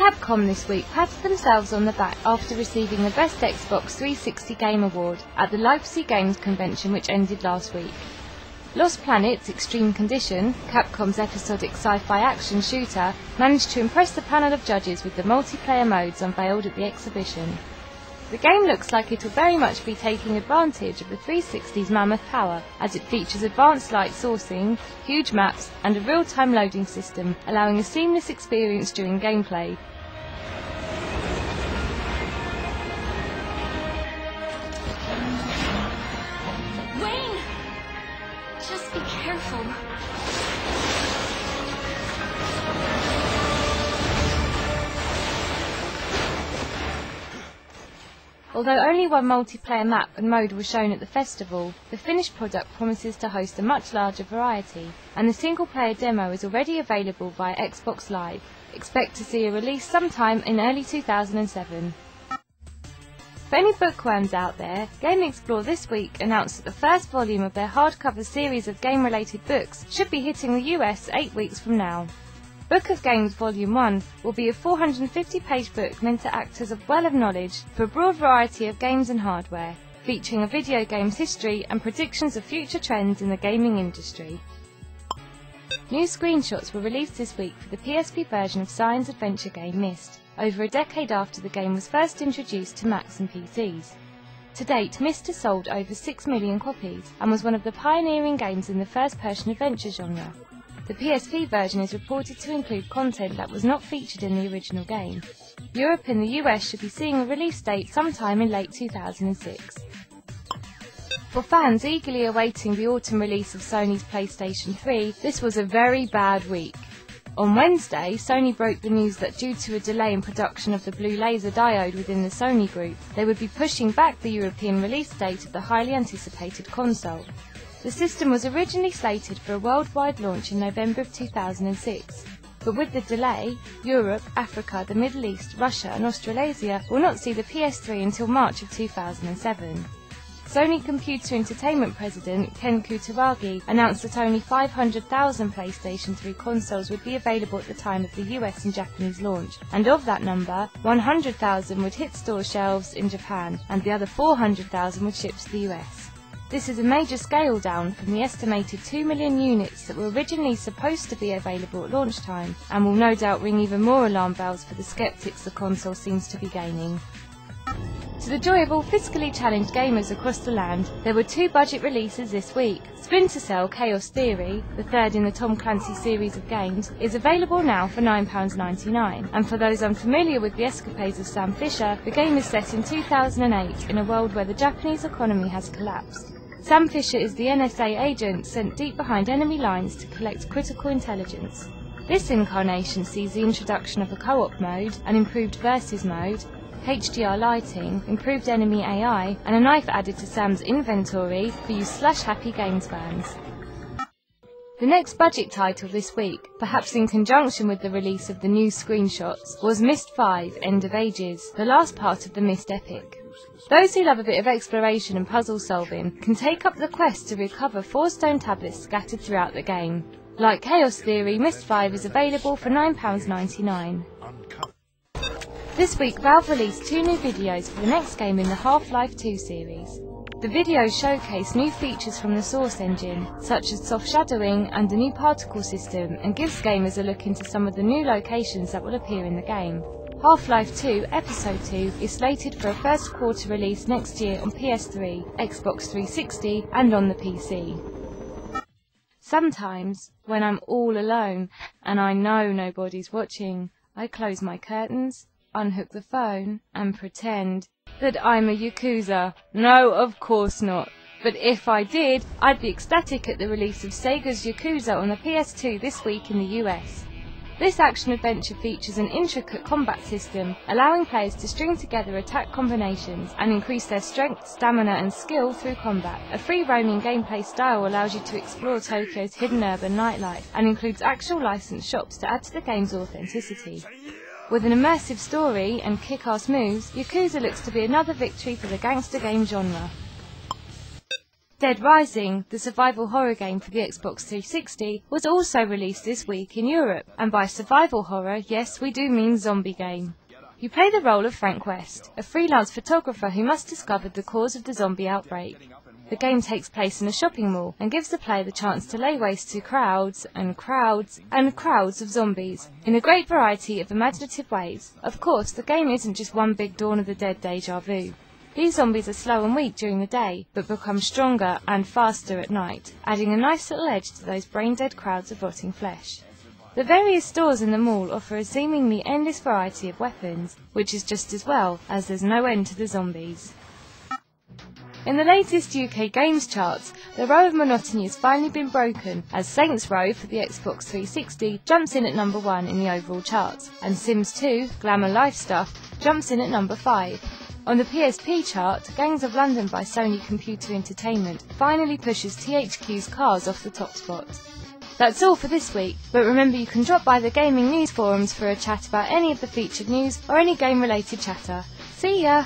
Capcom this week patted themselves on the back after receiving the Best Xbox 360 Game Award at the Leipzig Games Convention, which ended last week. Lost Planet's Extreme Condition, Capcom's episodic sci-fi action shooter, managed to impress the panel of judges with the multiplayer modes unveiled at the exhibition. The game looks like it will very much be taking advantage of the 360's mammoth power, as it features advanced light sourcing, huge maps, and a real-time loading system, allowing a seamless experience during gameplay. Wayne! Just be careful. Although only one multiplayer map and mode was shown at the festival, the finished product promises to host a much larger variety, and the single-player demo is already available via Xbox Live. Expect to see a release sometime in early 2007. For any bookworms out there, Game Explore this week announced that the first volume of their hardcover series of game-related books should be hitting the US 8 weeks from now. Book of Games Volume 1 will be a 450-page book meant to act as a well of knowledge for a broad variety of games and hardware, featuring a video game's history and predictions of future trends in the gaming industry. New screenshots were released this week for the PSP version of science adventure game Myst, over a decade after the game was first introduced to Macs and PCs. To date, Myst has sold over 6 million copies and was one of the pioneering games in the first-person adventure genre. The PSP version is reported to include content that was not featured in the original game. Europe and the US should be seeing a release date sometime in late 2006. For fans eagerly awaiting the autumn release of Sony's PlayStation 3, this was a very bad week. On Wednesday, Sony broke the news that due to a delay in production of the blue laser diode within the Sony group, they would be pushing back the European release date of the highly anticipated console. The system was originally slated for a worldwide launch in November of 2006, but with the delay, Europe, Africa, the Middle East, Russia and Australasia will not see the PS3 until March of 2007. Sony Computer Entertainment President Ken Kutaragi announced that only 500,000 PlayStation 3 consoles would be available at the time of the US and Japanese launch, and of that number, 100,000 would hit store shelves in Japan, and the other 400,000 would ship to the US. This is a major scale down from the estimated 2 million units that were originally supposed to be available at launch time, and will no doubt ring even more alarm bells for the skeptics the console seems to be gaining. To the joy of all fiscally challenged gamers across the land, there were 2 budget releases this week. Splinter Cell Chaos Theory, the third in the Tom Clancy series of games, is available now for £9.99, and for those unfamiliar with the escapades of Sam Fisher, the game is set in 2008 in a world where the Japanese economy has collapsed. Sam Fisher is the NSA agent sent deep behind enemy lines to collect critical intelligence. This incarnation sees the introduction of a co-op mode, an improved versus mode, HDR lighting, improved enemy AI, and a knife added to Sam's inventory for you happy games fans. The next budget title this week, perhaps in conjunction with the release of the new screenshots, was Myst 5: End of Ages, the last part of the Myst epic. Those who love a bit of exploration and puzzle solving can take up the quest to recover 4 stone tablets scattered throughout the game. Like Chaos Theory, Myst 5 is available for £9.99. This week Valve released 2 new videos for the next game in the Half-Life 2 series. The videos showcase new features from the Source engine, such as soft shadowing and a new particle system, and gives gamers a look into some of the new locations that will appear in the game. Half-Life 2 Episode 2 is slated for a first quarter release next year on PS3, Xbox 360 and on the PC. Sometimes, when I'm all alone and I know nobody's watching, I close my curtains, unhook the phone and pretend that I'm a Yakuza. No, of course not. But if I did, I'd be ecstatic at the release of Sega's Yakuza on the PS2 this week in the US. This action-adventure features an intricate combat system, allowing players to string together attack combinations and increase their strength, stamina and skill through combat. A free-roaming gameplay style allows you to explore Tokyo's hidden urban nightlife, and includes actual licensed shops to add to the game's authenticity. With an immersive story and kick-ass moves, Yakuza looks to be another victory for the gangster game genre. Dead Rising, the survival horror game for the Xbox 360, was also released this week in Europe, and by survival horror, yes, we do mean zombie game. You play the role of Frank West, a freelance photographer who must discover the cause of the zombie outbreak. The game takes place in a shopping mall and gives the player the chance to lay waste to crowds and crowds and crowds of zombies in a great variety of imaginative ways. Of course, the game isn't just one big Dawn of the Dead deja vu. These zombies are slow and weak during the day, but become stronger and faster at night, adding a nice little edge to those brain-dead crowds of rotting flesh. The various stores in the mall offer a seemingly endless variety of weapons, which is just as well, as there's no end to the zombies. In the latest UK games charts, the row of monotony has finally been broken, as Saints Row for the Xbox 360 jumps in at number 1 in the overall charts, and Sims 2, Glamour Life Stuff, jumps in at number 5. On the PSP chart, Gangs of London by Sony Computer Entertainment finally pushes THQ's Cars off the top spot. That's all for this week, but remember you can drop by the gaming news forums for a chat about any of the featured news or any game related chatter. See ya!